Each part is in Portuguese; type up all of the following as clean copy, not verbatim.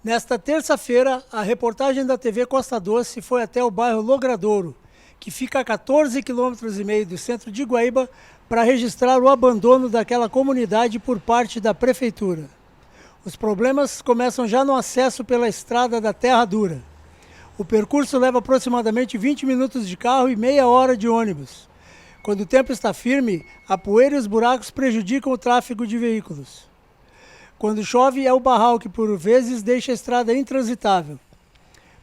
Nesta terça-feira, a reportagem da TV Costa Doce foi até o bairro Logradouro, que fica a 14,5 km do centro de Guaíba, para registrar o abandono daquela comunidade por parte da prefeitura. Os problemas começam já no acesso pela estrada da Terra Dura. O percurso leva aproximadamente 20 minutos de carro e meia hora de ônibus. Quando o tempo está firme, a poeira e os buracos prejudicam o tráfego de veículos. Quando chove, é o barral que por vezes deixa a estrada intransitável.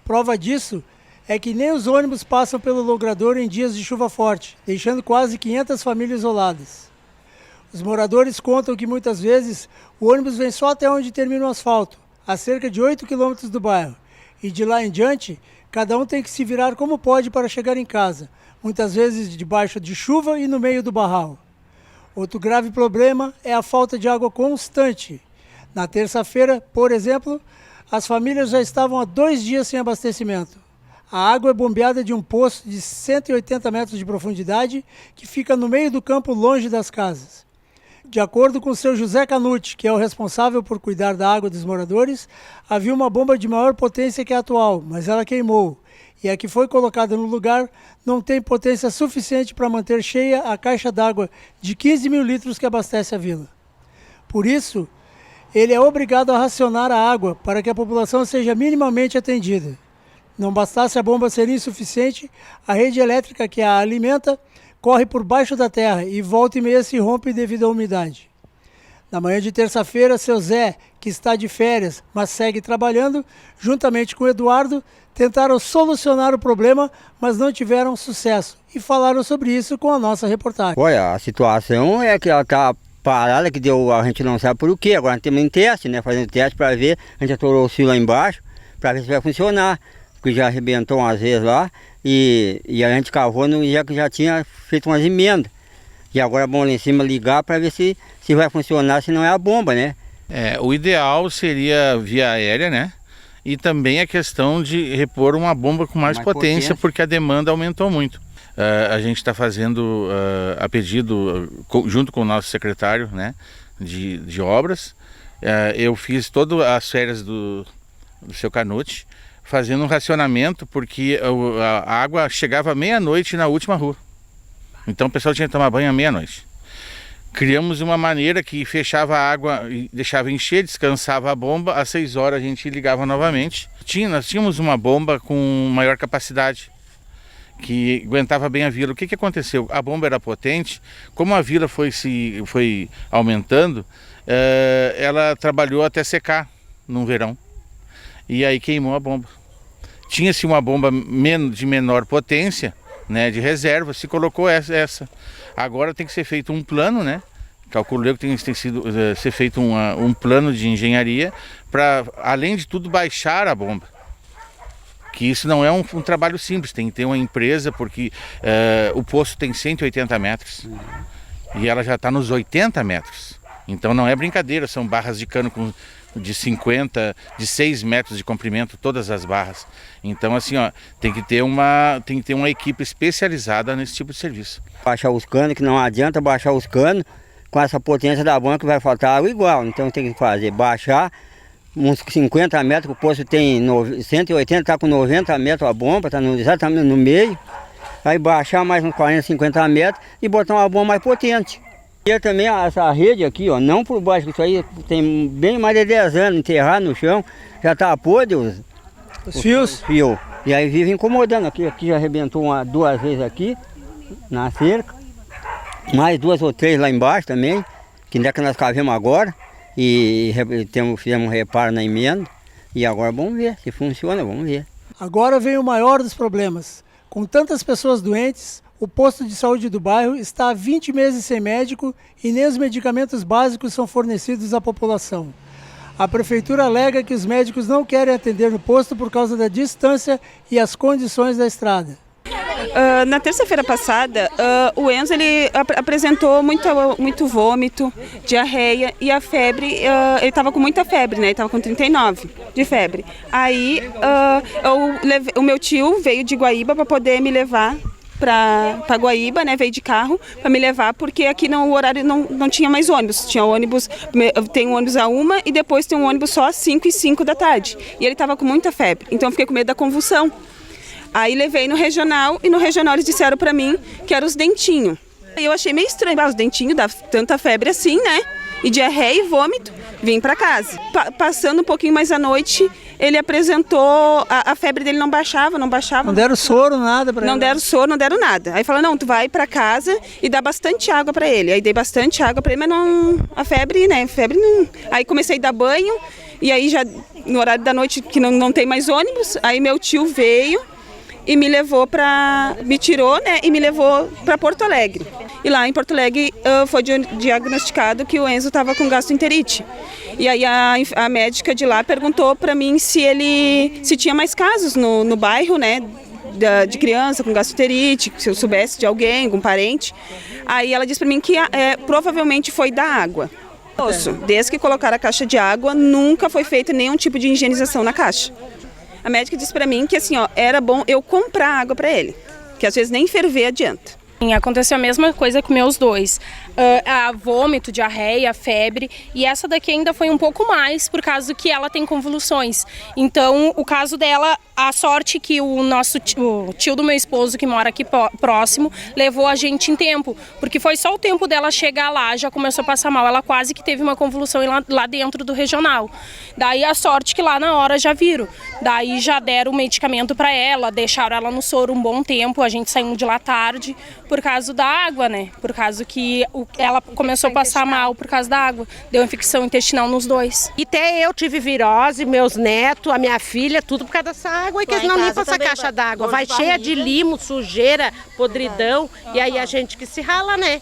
Prova disso é que nem os ônibus passam pelo Logradouro em dias de chuva forte, deixando quase 500 famílias isoladas. Os moradores contam que muitas vezes o ônibus vem só até onde termina o asfalto, a cerca de 8 quilômetros do bairro, e de lá em diante, cada um tem que se virar como pode para chegar em casa, muitas vezes debaixo de chuva e no meio do barral. Outro grave problema é a falta de água constante. Na terça-feira, por exemplo, as famílias já estavam há 2 dias sem abastecimento. A água é bombeada de um poço de 180 metros de profundidade que fica no meio do campo, longe das casas. De acordo com o seu José Canuti, que é o responsável por cuidar da água dos moradores, havia uma bomba de maior potência que a atual, mas ela queimou. E a que foi colocada no lugar não tem potência suficiente para manter cheia a caixa d'água de 15 mil litros que abastece a vila. Por isso, ele é obrigado a racionar a água para que a população seja minimamente atendida. Não bastasse a bomba ser insuficiente, a rede elétrica que a alimenta corre por baixo da terra e volta e meia se rompe devido à umidade. Na manhã de terça-feira, seu Zé, que está de férias, mas segue trabalhando, juntamente com o Eduardo, tentaram solucionar o problema, mas não tiveram sucesso e falaram sobre isso com a nossa reportagem. Olha, a situação é que ela está parada, que deu, a gente não sabe por quê. Agora nós temos um teste, né? Fazendo teste para ver, a gente atorou o fio lá embaixo, para ver se vai funcionar. Porque já arrebentou umas vezes lá e a gente cavou no dia que já tinha feito umas emendas. E agora é bom lá em cima ligar para ver se vai funcionar, se não é a bomba, né? O ideal seria via aérea, né? E também a questão de repor uma bomba com mais potência, porque a demanda aumentou muito. A gente está fazendo a pedido, junto com o nosso secretário, né, de obras. Eu fiz todas as férias do seu Canuti, fazendo um racionamento, porque a água chegava meia-noite na última rua. Então o pessoal tinha que tomar banho à meia-noite. Criamos uma maneira que fechava a água e deixava encher, descansava a bomba, às 6 horas a gente ligava novamente. Nós tínhamos uma bomba com maior capacidade, que aguentava bem a vila. O que aconteceu? A bomba era potente, como a vila foi aumentando, ela trabalhou até secar no verão. E aí queimou a bomba. Tinha-se uma bomba de menor potência, né, de reserva, se colocou essa. Agora tem que ser feito um plano, né? Calculo eu que tem que ser feito um plano de engenharia para, além de tudo, baixar a bomba. Que isso não é um trabalho simples, tem que ter uma empresa, porque o poço tem 180 metros e ela já está nos 80 metros. Então não é brincadeira, são barras de cano de 50, de 6 metros de comprimento, todas as barras. Então assim, ó, tem que ter uma equipe especializada nesse tipo de serviço. Baixar os canos, que não adianta baixar os canos com essa potência da bomba, que vai faltar água igual. Então tem que fazer, baixar uns 50 metros, o poço tem 180, está com 90 metros a bomba, está exatamente no meio. Aí baixar mais uns 40, 50 metros e botar uma bomba mais potente. E também essa rede aqui, ó, não por baixo, isso aí tem bem mais de 10 anos, enterrado no chão, já está podre os fios. E aí vive incomodando aqui já arrebentou 2 vezes aqui, na cerca, mais 2 ou 3 lá embaixo também, que ainda que nós cavemos agora, e fizemos um reparo na emenda, e agora vamos ver se funciona, vamos ver. Agora vem o maior dos problemas. Com tantas pessoas doentes, o posto de saúde do bairro está há 20 meses sem médico e nem os medicamentos básicos são fornecidos à população. A prefeitura alega que os médicos não querem atender no posto por causa da distância e as condições da estrada. Na terça-feira passada, o Enzo apresentou muito vômito, diarreia e a febre, ele estava com muita febre, né? Ele estava com 39 de febre. Aí o meu tio veio de Guaíba para poder me levar para Guaíba, né? Veio de carro para me levar, porque aqui o horário não tinha mais ônibus. Tinha ônibus, tem um ônibus às 1 e depois tem um ônibus só às 5h05 da tarde. E ele estava com muita febre, então eu fiquei com medo da convulsão. Aí levei no regional e no regional eles disseram para mim que eram os dentinhos. Aí eu achei meio estranho, os dentinhos dá tanta febre assim, né? E diarreia e vômito. Vim para casa. Passando um pouquinho mais à noite, ele apresentou, a febre dele não baixava. Não deram soro, nada para ele? Não deram soro, não deram nada. Aí falou, não, tu vai para casa e dá bastante água para ele. Aí dei bastante água para ele, mas não, a febre, né, febre não. Aí comecei a dar banho, e aí já no horário da noite que não tem mais ônibus, aí meu tio veio e me levou me tirou, né, e me levou para Porto Alegre. E lá em Porto Alegre foi diagnosticado que o Enzo estava com gastroenterite. E aí a médica de lá perguntou para mim se tinha mais casos no bairro, né, de criança com gastroenterite, se eu soubesse de alguém, algum parente. Aí ela disse para mim que provavelmente foi da água. Desde que colocaram a caixa de água, nunca foi feita nenhum tipo de higienização na caixa. A médica disse para mim que assim, ó, era bom eu comprar água para ele, que às vezes nem ferver adianta. Aconteceu a mesma coisa com meus dois, vômito, diarreia, febre, e essa daqui ainda foi um pouco mais por causa que ela tem convulsões. Então o caso dela, a sorte que o tio do meu esposo que mora aqui próximo levou a gente em tempo, porque foi só o tempo dela chegar lá, já começou a passar mal, ela quase que teve uma convulsão lá dentro do regional. Daí a sorte que lá na hora já viram, daí já deram o medicamento para ela, deixaram ela no soro um bom tempo, a gente saiu de lá tarde, por causa da água, né? Por causa que ela começou a passar mal por causa da água. Deu infecção intestinal nos dois. E até eu tive virose, meus netos, a minha filha, tudo por causa dessa água. E que eles não limpam essa caixa d'água. Vai cheia de limo, sujeira, podridão. E aí a gente que se rala, né?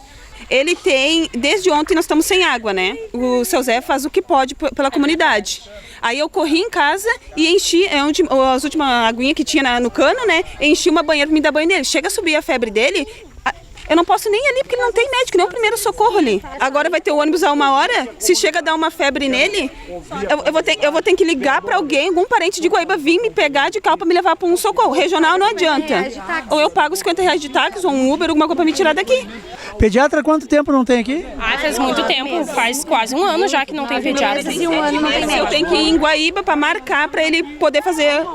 Ele tem, desde ontem nós estamos sem água, né? O seu Zé faz o que pode pela comunidade. Aí eu corri em casa e enchi, as últimas aguinhas que tinha no cano, né? Enchi uma banheira para me dar banho nele. Chega a subir a febre dele, eu não posso nem ir ali porque ele não tem médico, nem o primeiro socorro ali. Agora vai ter o ônibus a 1 hora, se chega a dar uma febre nele, eu vou ter que ligar para alguém, algum parente de Guaíba vir me pegar de carro para me levar para um socorro. Regional não adianta. Ou eu pago R$50 de táxi, ou um Uber, alguma coisa para me tirar daqui. Pediatra quanto tempo não tem aqui? Faz muito tempo, faz quase 1 ano já que não tem pediatra. Eu tenho que ir em Guaíba para marcar para ele poder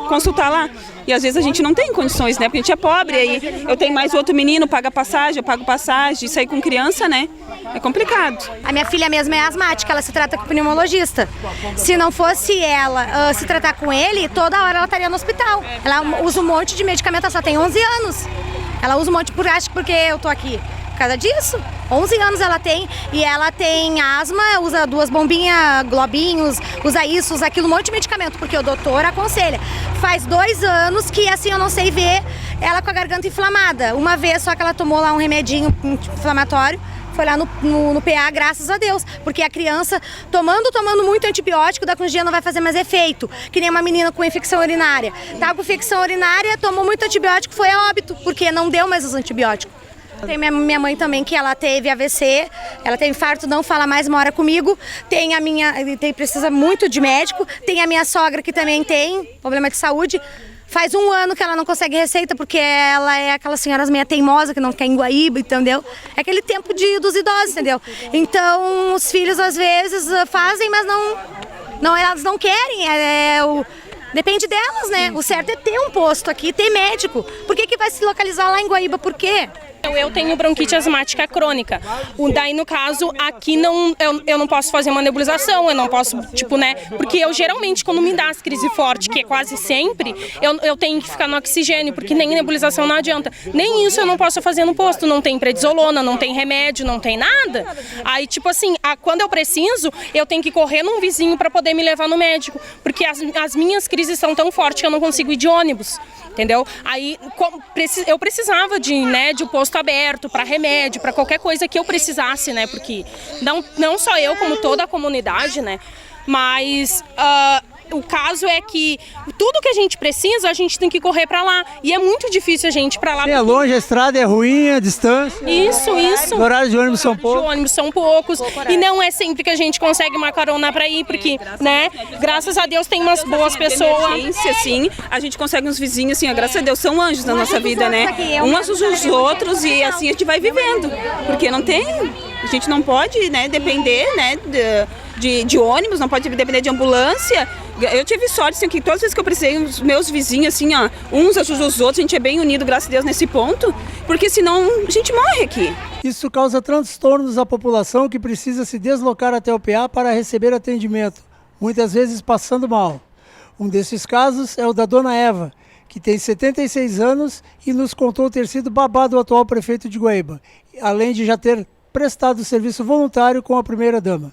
consultar lá. E às vezes a gente não tem condições, né? Porque a gente é pobre, aí eu tenho mais outro menino, paga passagem, eu pago passagem, sair com criança, né? É complicado. A minha filha mesmo é asmática, ela se trata com pneumologista. Se não fosse ela se tratar com ele, toda hora ela estaria no hospital. Ela usa um monte de medicamento, ela só tem 11 anos. Ela usa um monte, acho que porque eu tô aqui. Por causa disso, 11 anos ela tem, e ela tem asma, usa 2 bombinhas, globinhos, usa isso, usa aquilo, um monte de medicamento, porque o doutor aconselha. Faz 2 anos que assim eu não sei ver ela com a garganta inflamada. Uma vez só que ela tomou lá um remedinho inflamatório, foi lá no PA, graças a Deus, porque a criança tomando muito antibiótico, daqui uns dias não vai fazer mais efeito, que nem uma menina com infecção urinária. Tá com infecção urinária, tomou muito antibiótico, foi a óbito, porque não deu mais os antibióticos. Tem minha mãe também, que ela teve AVC, ela teve infarto, não fala mais, mora comigo. Tem precisa muito de médico. Tem a minha sogra que também tem problema de saúde. Faz 1 ano que ela não consegue receita, porque ela é aquela senhora meio teimosa, que não quer em Guaíba, entendeu? É aquele tempo dos idosos, entendeu? Então, os filhos às vezes fazem, mas elas não querem, depende delas, né? O certo é ter um posto aqui, ter médico. Por que vai se localizar lá em Guaíba? Por quê? Eu tenho bronquite asmática crônica. Daí, no caso, aqui eu não posso fazer uma nebulização, eu não posso, né? Porque eu geralmente, quando me dá as crises fortes, que é quase sempre, eu tenho que ficar no oxigênio, porque nem nebulização não adianta. Nem isso eu não posso fazer no posto, não tem prednisolona, não tem remédio, não tem nada. Aí, quando eu preciso, eu tenho que correr num vizinho para poder me levar no médico, porque as minhas crises são tão fortes que eu não consigo ir de ônibus, entendeu? Aí, eu precisava de um posto aberto para remédio, para qualquer coisa que eu precisasse, né? Porque não só eu, como toda a comunidade, né? Mas o caso é que tudo que a gente precisa, a gente tem que correr para lá. E é muito difícil a gente ir para lá. É longe, a estrada é ruim, a distância. Isso. Os horários de ônibus são poucos. Os ônibus são poucos. E não é sempre que a gente consegue uma carona para ir, porque, né, graças a Deus tem umas boas pessoas. Sim, a gente consegue uns vizinhos, assim, graças a Deus, são anjos na nossa vida, né? Um ajuda os outros e assim a gente vai vivendo. Porque não tem, a gente não pode, né, depender, né, de ônibus, não pode depender de ambulância. Eu tive sorte, assim, que todas as vezes que eu precisei, os meus vizinhos, assim, ó, uns ajudam os outros, a gente é bem unido, graças a Deus, nesse ponto, porque senão a gente morre aqui. Isso causa transtornos à população que precisa se deslocar até o PA para receber atendimento, muitas vezes passando mal. Um desses casos é o da dona Eva, que tem 76 anos e nos contou ter sido babá do atual prefeito de Guaíba, além de já ter prestado serviço voluntário com a primeira-dama.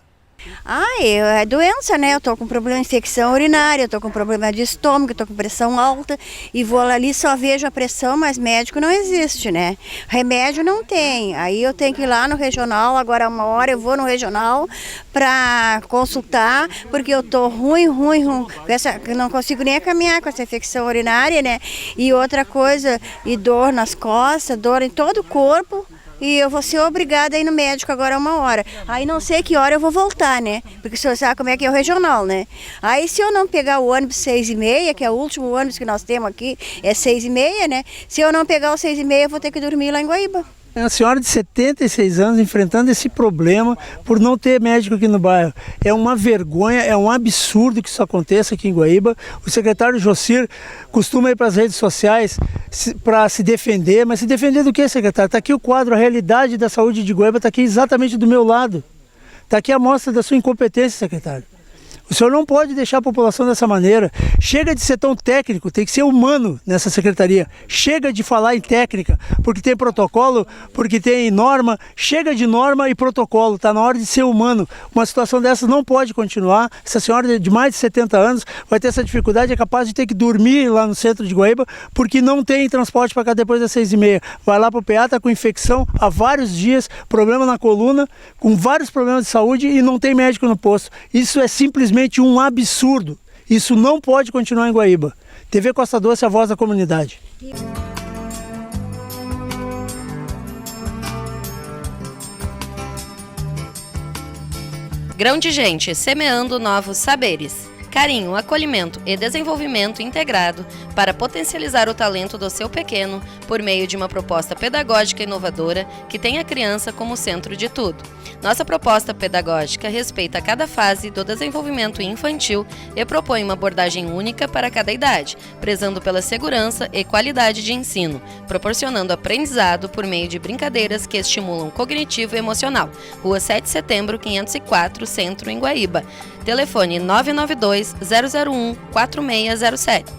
É doença, né? Eu tô com problema de infecção urinária, eu tô com problema de estômago, eu tô com pressão alta e vou ali só vejo a pressão, mas médico não existe, né? Remédio não tem, aí eu tenho que ir lá no regional, agora uma hora eu vou no regional para consultar, porque eu tô ruim, não consigo nem caminhar com essa infecção urinária, né? E outra coisa, e dor nas costas, dor em todo o corpo. E eu vou ser obrigada a ir no médico agora uma hora. Aí não sei que hora eu vou voltar, né? Porque o senhor sabe como é que é o regional, né? Aí se eu não pegar o ônibus 6h30, que é o último ônibus que nós temos aqui, é 6h30, né? Se eu não pegar o 6h30, eu vou ter que dormir lá em Guaíba. É uma senhora de 76 anos enfrentando esse problema por não ter médico aqui no bairro. É uma vergonha, é um absurdo que isso aconteça aqui em Guaíba. O secretário Jocir costuma ir para as redes sociais para se defender, mas se defender do que, secretário? Está aqui o quadro, a realidade da saúde de Guaíba está aqui exatamente do meu lado. Está aqui a amostra da sua incompetência, secretário. O senhor não pode deixar a população dessa maneira. Chega de ser tão técnico, tem que ser humano nessa secretaria. Chega de falar em técnica, porque tem protocolo, porque tem norma. Chega de norma e protocolo, está na hora de ser humano. Uma situação dessas não pode continuar. Essa senhora de mais de 70 anos vai ter essa dificuldade, é capaz de ter que dormir lá no centro de Guaíba, porque não tem transporte para cá depois das 6h30. Vai lá para o PA, está com infecção há vários dias, problema na coluna, com vários problemas de saúde e não tem médico no posto. Isso é simplesmente um absurdo. Isso não pode continuar em Guaíba. TV Costa Doce, a voz da comunidade. Grão de Gente, semeando novos saberes. Carinho, acolhimento e desenvolvimento integrado para potencializar o talento do seu pequeno por meio de uma proposta pedagógica inovadora que tem a criança como centro de tudo. Nossa proposta pedagógica respeita cada fase do desenvolvimento infantil e propõe uma abordagem única para cada idade, prezando pela segurança e qualidade de ensino, proporcionando aprendizado por meio de brincadeiras que estimulam cognitivo e emocional. Rua 7 de Setembro, 504, Centro, em Guaíba. Telefone 992 001 4607.